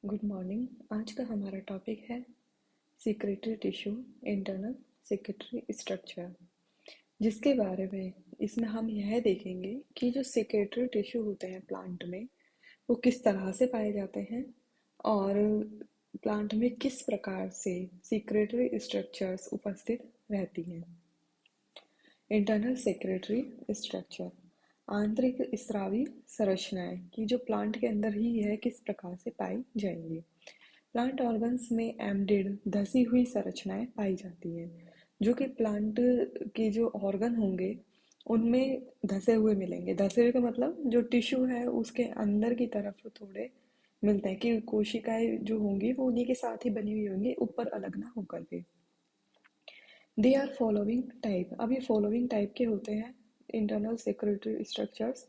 Good morning. आज का हमारा टॉपिक है secretory tissue, internal secretory structure, जिसके बारे में इसमें हम यह देखेंगे कि जो सिक्रेटरी टिश्यू होते हैं प्लांट में वो किस तरह से पाए जाते हैं और प्लांट में किस प्रकार से सिक्रेटरी स्ट्रक्चर्स उपस्थित रहती हैं। इंटरनल सेक्रेटरी स्ट्रक्चर, आंतरिक स्रावी संरचनाएं कि जो प्लांट के अंदर ही है किस प्रकार से पाई जाएंगी। प्लांट ऑर्गन्स में एम्बेडेड धसी हुई संरचनाएं पाई जाती हैं, जो कि प्लांट के जो ऑर्गन होंगे उनमें धसे हुए मिलेंगे। धसे हुए का मतलब जो टिश्यू है उसके अंदर की तरफ थोड़े मिलते हैं कि कोशिकाएं जो होंगी वो उन्हीं के साथ ही बनी हुई होंगी, ऊपर अलग ना होकर के। They are following type. अब ये फॉलोइंग टाइप के होते हैं internal secretory structures: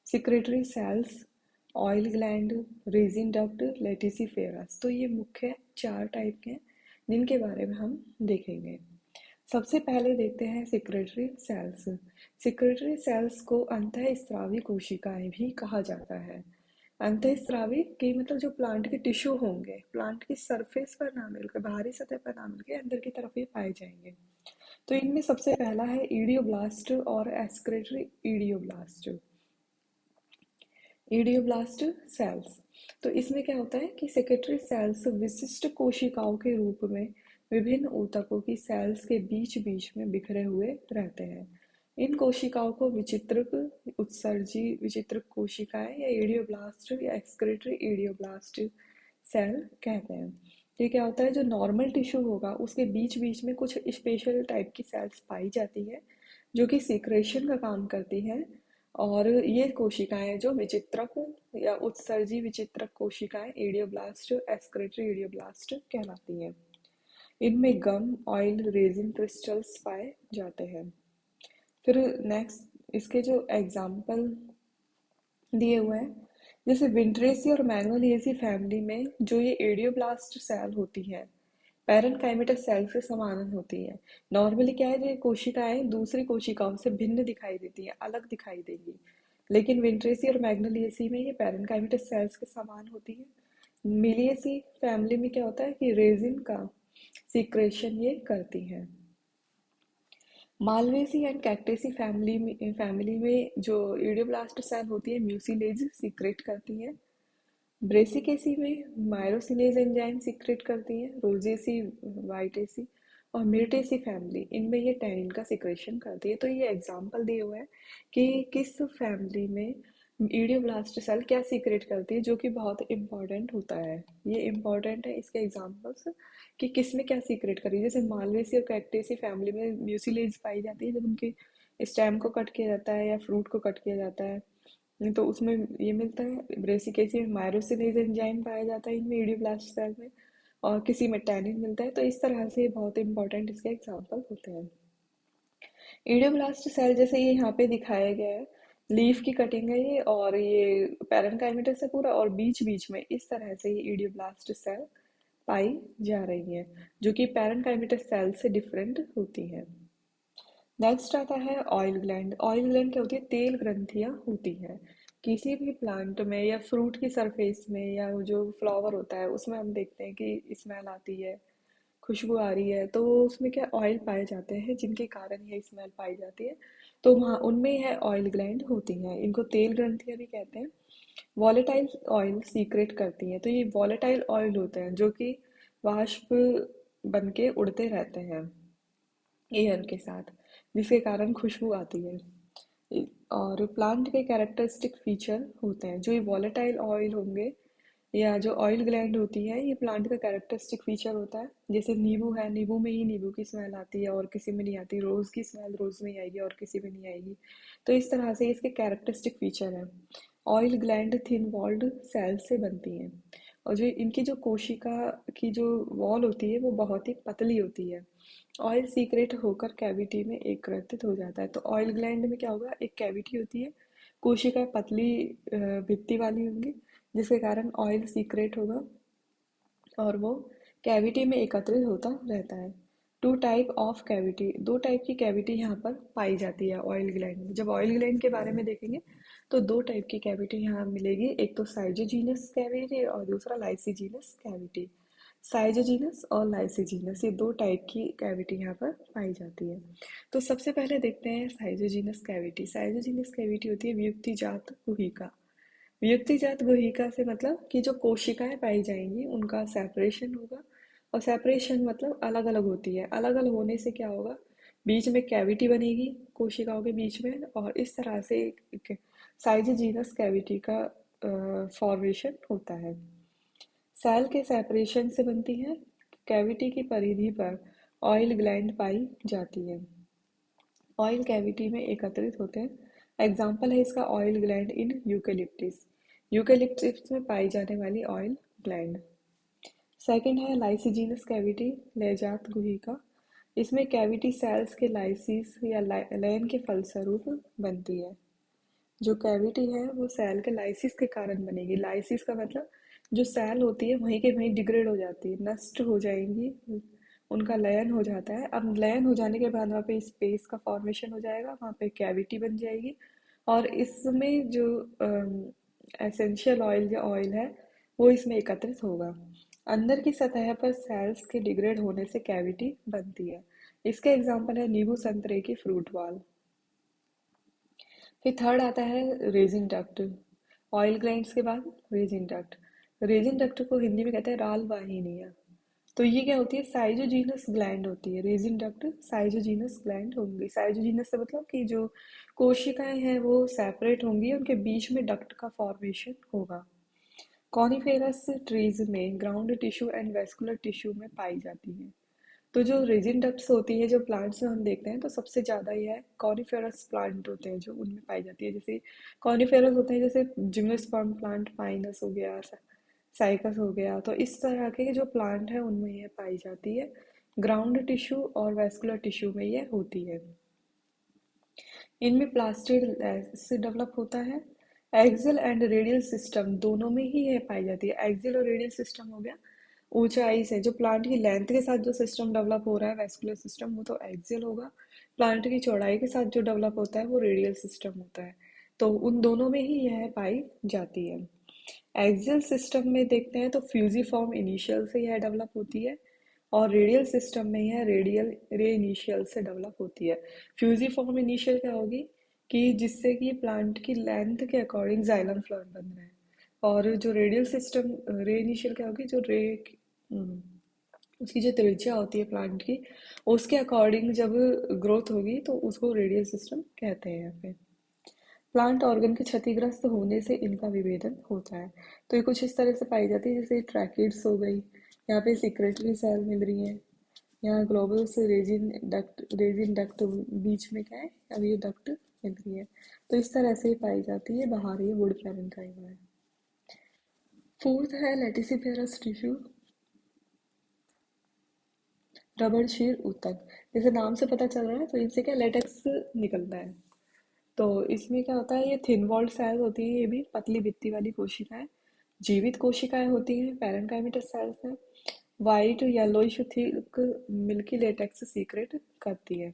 secretory cells, oil gland, resin duct, laticiferous. तो ये मुख्य 4 टाइप के हैं जिनके बारे में हम देखेंगे। सबसे पहले देखते हैं सिक्रेटरी सेल्स। सिक्रेटरी सेल्स को अंतःस्रावी कोशिकाएं भी कहा जाता है। अंतःस्रावी के मतलब जो प्लांट के टिश्यू होंगे, प्लांट की सरफेस पर ना मिलकर, बाहरी सतह पर ना मिलकर अंदर की तरफ ये पाए जाएंगे। तो इनमें सबसे पहला है ईडियोब्लास्ट और एक्सक्रेटरी ईडियोब्लास्ट। ईडियोब्लास्ट सेल्स, तो इसमें क्या होता है कि सेक्रेटरी सेल्स विशिष्ट कोशिकाओं के रूप में विभिन्न ऊतकों की सेल्स के बीच बीच में बिखरे हुए रहते हैं। इन कोशिकाओं को विचित्रक, उत्सर्जी विचित्रक कोशिकाएं या ईडियोब्लास्ट या एक्सक्रेटरी ईडियोब्लास्ट सेल कहते हैं। ये क्या होता है, जो नॉर्मल टिश्यू होगा उसके बीच बीच में कुछ स्पेशल टाइप की सेल्स पाई जाती है जो कि सीक्रेशन का काम करती है। और ये कोशिकाएं जो विचित्रक या उत्सर्जी विचित्रक कोशिकाएं ईडियोब्लास्ट, एक्सक्रेटरी ईडियोब्लास्ट कहलाती हैं। इनमें गम, ऑयल, रेजिन क्रिस्टल्स पाए जाते हैं। फिर नेक्स्ट इसके जो एग्जाम्पल दिए हुए हैं, जैसे विंट्रेसी और मैग्नोलिएसी फैमिली में जो ये एडियोब्लास्ट सेल होती है पैरेनकाइमेटस सेल से समानन होती है। नॉर्मली क्या है, जो कोशिकाएं दूसरी कोशिकाओं से भिन्न दिखाई देती है, अलग दिखाई देंगी, लेकिन विंट्रेसी और मैग्नोलिएसी में ये पैरेनकाइमेटस सेल्स के समान होती है। मिलिएसी फैमिली में क्या होता है कि रेजिन का सीक्रेशन ये करती है। मालवेसी एंड कैक्टेसी फैमिली में जो ईडियोब्लास्ट सेल होती है म्यूसिलेज सीक्रेट करती है। ब्रेसिकेसी में मायरोसिनेज एंजाइम सीक्रेट करती है। रोजेसी, वाइटेसी और मिर्टेसी फैमिली, इनमें ये टैनिन का सीक्रेशन करती है। तो ये एग्जांपल दिए हुए हैं कि किस फैमिली में ईडियोब्लास्ट सेल क्या सीक्रेट करती है, जो कि बहुत इंपॉर्टेंट होता है। ये इंपॉर्टेंट है इसके एग्जांपल्स कि किस में क्या सीक्रेट करी। जैसे मालवेसी और कैक्टेसी फैमिली में म्यूसिलेज पाई जाती है जब उनके स्टेम को कट किया जाता है या फ्रूट को कट किया जाता है, नहीं तो उसमें ये मिलता है। ब्रेसिकेसी में मायरोसिनेज एंजाइम पाया जाता है इनमें ईडियोब्लास्ट सेल में, और किसी में टैनिन मिलता है। तो इस तरह से बहुत इंपॉर्टेंट इसके एग्जांपल होते हैं। ईडियोब्लास्ट सेल जैसे ये यहाँ पे दिखाया गया है, लीफ की कटिंग है ये, और ये पैरेनकाइमेटस है पूरा, और बीच बीच में इस तरह से ये ईडियोब्लास्ट सेल पाई जा रही है जो कि पैरेनकाइमेटस सेल से डिफरेंट होती है। नेक्स्ट आता है ऑयल ग्लैंड। ऑयल ग्लैंड क्या होती है, तेल ग्रंथियां होती है। किसी भी प्लांट में या फ्रूट की सरफेस में या जो फ्लावर होता है उसमें हम देखते हैं कि स्मेल आती है, खुशबू आ रही है, तो उसमें क्या ऑयल पाए जाते हैं जिनके कारण ये स्मेल पाई जाती है। तो वहाँ उनमें यह ऑयल ग्लैंड होती हैं, इनको तेल ग्रंथियां भी कहते हैं। वॉलेटाइल ऑयल सीक्रेट करती हैं। तो ये वॉलेटाइल ऑयल होते हैं जो कि वाष्प बन के उड़ते रहते हैं एयर के साथ, जिसके कारण खुशबू आती है। और प्लांट के कैरेक्टरिस्टिक फीचर होते हैं जो ये वॉलेटाइल ऑयल होंगे या जो ऑयल ग्लैंड होती है, ये प्लांट का कैरेक्टरिस्टिक फीचर होता है। जैसे नींबू है, नींबू में ही नींबू की स्मेल आती है और किसी में नहीं आती। रोज की स्मेल रोज में ही आएगी और किसी में नहीं आएगी। तो इस तरह से इसके कैरेक्टरिस्टिक फीचर है। Oil gland thin walled cell से बनती हैं, और जो इनकी जो कोशिका की जो वॉल होती है वो बहुत ही पतली होती है। ऑयल सीक्रेट होकर कैविटी में एकत्रित हो जाता है। तो ऑयल ग्लैंड में क्या होगा, एक कैविटी होती है, कोशिका पतली भित्ति वाली होंगी, जिसके कारण ऑयल सीक्रेट होगा और वो कैविटी में एकत्रित होता रहता है। टू टाइप ऑफ कैविटी, दो टाइप की कैविटी यहाँ पर पाई जाती है ऑयल ग्लैंड में। जब ऑयल ग्लैंड के बारे में देखेंगे तो दो टाइप की कैविटी यहाँ मिलेगी, एक तो साइजोजीनस कैविटी और दूसरा लाइसिजीनस कैविटी। साइजोजीनस और लाइसिजीनस, ये दो टाइप की कैविटी यहाँ पर पाई जाती है। तो सबसे पहले देखते हैं साइजोजीनस कैविटी। साइजोजीनस कैविटी होती है व्युत्तिजात गुहिका। व्युत्तिजात गुहिका से मतलब कि जो कोशिकाएं पाई जाएंगी उनका सेपरेशन होगा, और सेपरेशन मतलब अलग अलग होती है। अलग अलग होने से क्या होगा, बीच में कैविटी बनेगी कोशिकाओं के बीच में, और इस तरह से एक साइजोजीनस कैविटी का फॉर्मेशन होता है। सेल के सेपरेशन से बनती है। कैविटी की परिधि पर ऑयल ग्लैंड पाई जाती है। ऑयल कैविटी में एकत्रित होते हैं। एग्जाम्पल है इसका oil gland in eucalyptus. Eucalyptus में पाई जाने वाली ऑयल ग्लैंड। सेकंड है लाइसिजीनस कैविटी, लयजात गुहिका। इसमें कैविटी सेल्स के लाइसिस या लयन के फलस्वरूप बनती है। जो कैविटी है वो सेल के लाइसिस के कारण बनेगी। लाइसिस का मतलब जो सेल होती है वहीं के वहीं डिग्रेड हो जाती है, नष्ट हो जाएंगी, उनका लयन हो जाता है। अब लयन हो जाने के बाद वहाँ पे स्पेस का फॉर्मेशन हो जाएगा, वहाँ पे कैविटी बन जाएगी, और इसमें जो एसेंशियल ऑयल या ऑयल है वो इसमें एकत्रित होगा। अंदर की सतह पर सेल्स के डिग्रेड होने से कैविटी बनती है। इसके एग्जाम्पल है नींबू संतरे की फ्रूट वॉल। फिर थर्ड आता है रेजिन डक्ट। ऑयल ग्लैंड्स के बाद रेजिन डक्ट। रेजिन डक्ट को हिंदी में कहते हैं राल वाहिनियाँ। तो ये क्या होती है, साइजोजीनस ग्लैंड होती है। रेजिन डक्ट साइजोजीनस ग्लैंड होंगी। साइजोजीनस से मतलब कि जो कोशिकाएं हैं वो सेपरेट होंगी, उनके बीच में डक्ट का फॉर्मेशन होगा। कॉनिफेरस ट्रीज में ground tissue and vascular tissue में पाई जाती है। तो जो रेजिन डक्ट्स होती है जो प्लांट्स में हम देखते हैं, तो सबसे ज़्यादा यह है कॉनिफेरस प्लांट होते हैं जो उनमें पाई जाती है। जैसे कॉनिफेरस होते हैं जैसे जिम्नोस्पर्म प्लांट, पाइनस हो गया, साइकस हो गया, तो इस तरह के जो प्लांट है उनमें यह पाई जाती है। ग्राउंड टिश्यू और वेस्कुलर टिश्यू में यह होती है। इनमें प्लास्टिड से डेवलप होता है। एक्सियल एंड रेडियल सिस्टम दोनों में ही यह पाई जाती है। एक्सियल और रेडियल सिस्टम हो गया ऊंचाई से, जो प्लांट की लेंथ के साथ जो सिस्टम डेवलप हो रहा है वेस्कुलर सिस्टम, वो तो एक्सियल होगा। प्लांट की चौड़ाई के साथ जो डेवलप होता है वो रेडियल सिस्टम होता है। तो उन दोनों में ही यह पाई जाती है। एक्सियल सिस्टम में देखते हैं तो फ्यूजिफॉर्म इनिशियल से यह डेवलप होती है, और रेडियल सिस्टम में यह रेडियल रे इनिशियल से डेवलप होती है। फ्यूजिफॉर्म इनिशियल क्या होगी कि जिससे कि प्लांट की लेंथ के अकॉर्डिंग जाइलम फ्लोर बन रहा है, और जो रेडियल सिस्टम रे इनिशियल क्या होगी, जो रे उसकी जो त्रिज्या होती है प्लांट की, उसके अकॉर्डिंग जब ग्रोथ होगी तो उसको रेडियल सिस्टम कहते हैं। यहाँ पे प्लांट ऑर्गन के क्षतिग्रस्त होने से इनका विभेदन होता है। तो ये कुछ इस तरह से पाई जाती है, जैसे ट्रैकिड्स हो गई, यहाँ पे सिक्रेटरी सेल मिल रही है, यहाँ ग्लोबल से रेजिन डक्ट बीच में क्या है, अब ये डक्ट मिल रही है। तो इस तरह से ही पाई जाती है। बाहर ये वुड पैरेंकाइमा है। फोर्थ है लेटिसिफेरस टिश्यू, रबड़ क्षीर ऊतक। जैसे नाम से पता चल रहा है, तो इनसे क्या लेटेक्स निकलता है। तो इसमें क्या होता है, ये थिन वॉल्ड सेल्स होती है, ये भी पतली भित्ति वाली कोशिकाएं, जीवित कोशिकाएं होती हैं, पैरेन्काइमेटस सेल्स हैं। White yellowish thick milky latex secret करती है।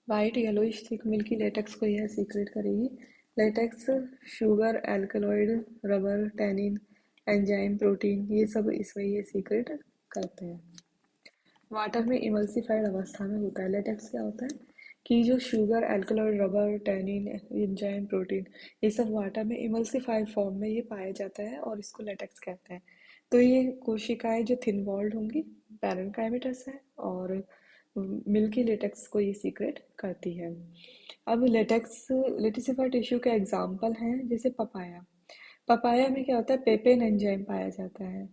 White yellowish thick milky latex को यह सीक्रेट करेगी। Latex sugar, alkaloid, rubber, tannin, enzyme, protein, ये सब इसमें ये सीक्रेट करते हैं। वाटर में इमल्सिफाइड अवस्था में होता है। लेटेक्स क्या होता है कि जो sugar, alkaloid, rubber, tannin, enzyme, protein, ये सब वाटर में इमल्सिफाइड फॉर्म में ये पाया जाता है, और इसको लेटेक्स कहते हैं। तो ये कोशिकाएं जो थिन वॉल्ड होंगी, पैरेन्काइमेटस है, और मिल्की लेटेक्स को ये सीक्रेट करती है। अब लेटेक्स लेटिसिफाइड टिश्यू के एग्जाम्पल हैं, जैसे पपाया। पपाया में क्या होता है, पेपेन एंजाइम पाया जाता है।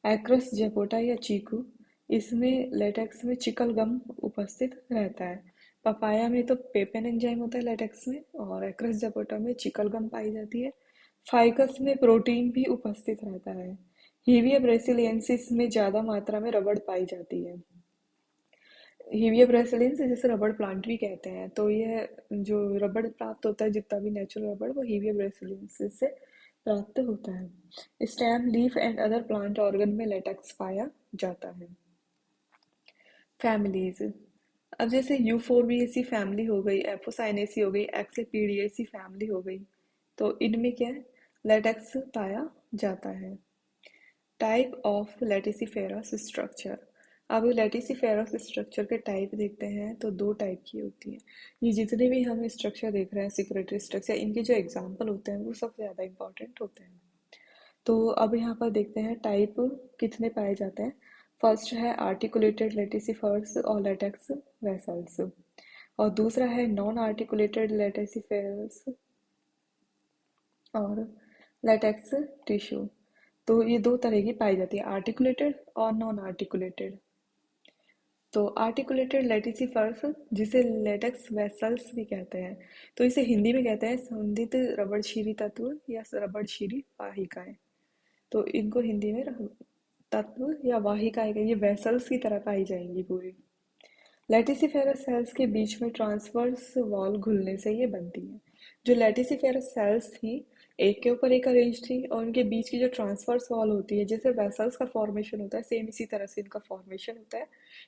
एक्रस जपोटा या चीकू, इसमें लेटेक्स में चिकल गम उपस्थित रहता है। पपाया में तो पेपेन एंजाइम होता है लेटेक्स में, और एक्रस जपोटा में चिकल गम पाई जाती है। फाइकस में प्रोटीन भी उपस्थित रहता है। हीविया ब्रेसिलियंसिस में ज्यादा मात्रा में रबड़ पाई जाती है। हीविया ब्रेसिलियंस जिसे रबड़ प्लांट भी कहते हैं, तो यह जो रबड़ प्राप्त होता है, जितना भी नेचुरल रबड़, वो हीविया ब्रेसिलियंसिस से प्राप्त होता है। Stem, leaf and other plant organ में लेटेक्स पाया जाता है। फैमिलीज। अब जैसे यूफोरबिएसी फैमिली हो गई, एफोसाइनेसी हो गई, एक्सेपीडिएसी फैमिली हो गई, तो इनमें क्या है, लेटेक्स पाया जाता है। Type of laticiferous structure. अब लेटिसिफेरस स्ट्रक्चर के टाइप देखते हैं तो दो टाइप की होती है। ये जितने भी हम स्ट्रक्चर देख रहे हैं, सिक्रेटरी स्ट्रक्चर, इनके जो एग्जाम्पल होते हैं वो सबसे ज़्यादा इंपॉर्टेंट होते हैं। तो अब यहाँ पर देखते हैं टाइप कितने पाए जाते हैं। फर्स्ट है आर्टिकुलेटेड लेटिसिफर्स और लेटेक्स वेसल्स, और दूसरा है नॉन आर्टिकुलेटेड लेटिसिफेरस और लेटेक्स टिश्यू। तो ये दो तरह की पाई जाती है, आर्टिकुलेटेड और नॉन आर्टिकुलेटेड। तो आर्टिकुलेटेड लेटिसिफर्स, जिसे लेटेक्स वेसल्स भी कहते हैं, तो इसे हिंदी में कहते हैं संधित रबड़शीरी तत्व या रबड़शीरी वाहिकाएं। तो इनको हिंदी में तत्व या वाहिकाएं, ये वेसल्स की तरह पाई जाएंगी पूरी। लैटिसिफेरस सेल्स के बीच में ट्रांसवर्स वॉल घुलने से ये बनती है। जो लैटिसिफेरस सेल्स थी, एक के ऊपर एक अरेंज थी, और उनके बीच की जो ट्रांसवर्स वॉल होती है, जैसे वेसल्स का फॉर्मेशन होता है, सेम इसी तरह से इनका फॉर्मेशन होता है।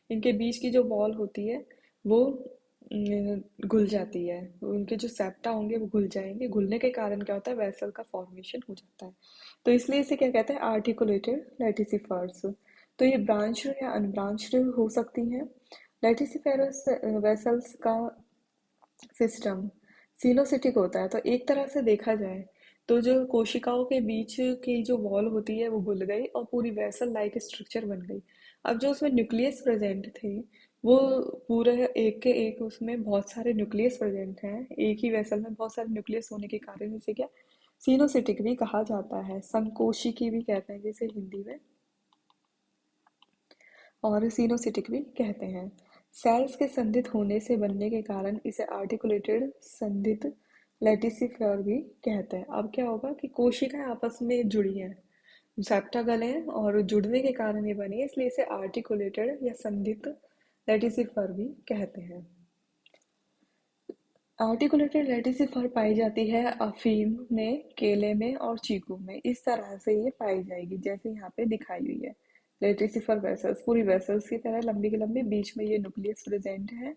इनके बीच की जो वॉल होती है वो घुल जाती है, उनके जो सेप्टा होंगे वो घुल जाएंगे। घुलने के कारण क्या होता है, वेसल का फॉर्मेशन हो जाता है। तो इसलिए इसे क्या कहते हैं, आर्टिकुलेटेड लैटिसिफर्स। तो ये ब्रांच्ड या अनब्रांच्ड हो सकती हैं। लेटिसिफेरस वेसल्स का सिस्टम सिनोसिटिक होता है। तो एक तरह से देखा जाए तो जो कोशिकाओं के बीच की जो वॉल होती है वो घुल गई और पूरी वेसल लाइक स्ट्रक्चर बन गई। अब जो उसमें न्यूक्लियस प्रेजेंट थे, वो पूरे एक के एक, उसमें बहुत सारे न्यूक्लियस प्रेजेंट हैं, एक ही वेसल में बहुत सारे न्यूक्लियस होने के कारण इसे क्या, सिनोसिटिक भी कहा जाता है, संकोशिकी भी कहते हैं जिसे हिंदी में, और सिनोसिटिक भी कहते हैं। सेल्स के संधित होने से बनने के कारण इसे आर्टिकुलेटेड संधित लेटिसिफर भी कहते हैं। अब क्या होगा कि कोशिकाएं आपस में जुड़ी हैं, सेप्टा गले हैं और जुड़ने के कारण ये बनी है, इसलिए इसे आर्टिकुलेटेड या संधित लेटिसिफर भी कहते हैं। आर्टिकुलेटेड लेटिसिफर पाई जाती है अफीम में, केले में और चीकू में। इस तरह से ये पाई जाएगी जैसे यहाँ पे दिखाई हुई है। लेटिसिफर वेसल्स पूरी वेसल्स की तरह लंबी की लंबी, बीच में ये न्यूक्लियस प्रेजेंट है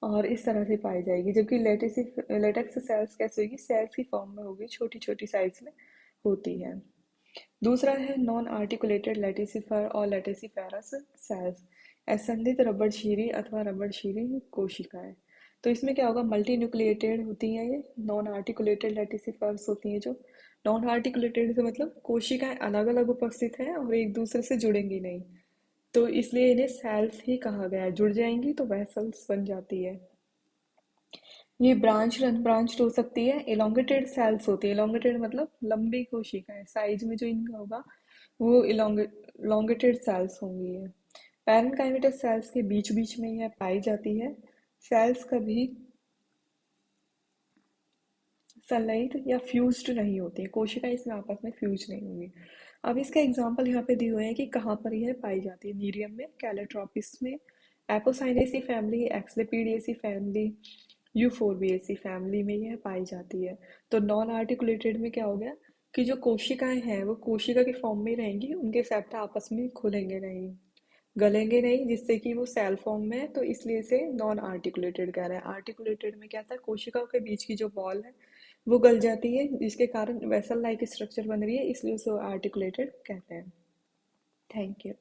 और इस तरह से पाई जाएगी। जबकि लेटेक्स सेल्स कैसे होगी, सेल्स की फॉर्म में होगी, छोटी छोटी साइज में होती है। दूसरा है नॉन आर्टिकुलेटेड लेटिसिफर और लेटिसिफेरस सेल्स, असंधित रबड़शीरी अथवा रबड़शीरी कोशिकाएं। तो इसमें क्या होगा, मल्टी न्यूक्लिएटेड होती हैं ये, नॉन आर्टिकुलेटेड लेटिसिफर्स होती हैं। जो नॉन आर्टिकुलेटेड से मतलब कोशिकाएं अलग अलग उपस्थित हैं और एक दूसरे से जुड़ेंगी नहीं, तो इसलिए इन्हें सेल्स ही कहा गया है। जुड़ जाएंगी तो वह सेल्स बन जाती है। ये ब्रांच अनब्रांच्ड हो सकती है। इलोंगेटेड सेल्स होती है, इलोंगेटेड मतलब लंबी कोशिकाएं, साइज में जो इनका होगा वो इलोंगेटेड सेल्स होंगी ये। पैरेन्काइमेटस सेल्स के बीच बीच में यह पाई जाती है। सेल्स कभी संलयित या फ्यूज्ड नहीं होती है, कोशिकाएं इसमें आपस में फ्यूज नहीं होंगी। अब इसका एग्जांपल यहाँ पे दिए हुए हैं कि कहाँ पर यह पाई जाती है। नीरियम में, कैलोट्रोपिस में, apocynaceae family, asclepiadaceae family, euphorbiaceae family में यह पाई जाती है। तो नॉन आर्टिकुलेटेड में क्या हो गया कि जो कोशिकाएं हैं वो कोशिका के फॉर्म में रहेंगी, उनके सेप्टा आपस में खुलेंगे नहीं, गलेंगे नहीं, जिससे कि वो सेल फॉर्म में है, तो इसलिए इसे नॉन आर्टिकुलेटेड कह रहे हैं। आर्टिकुलेटेड में क्या था, कोशिकाओं के बीच की जो वॉल है वो गल जाती है, जिसके कारण वेसल लाइक स्ट्रक्चर बन रही है, इसलिए उसे आर्टिकुलेटेड कहते हैं। Thank you.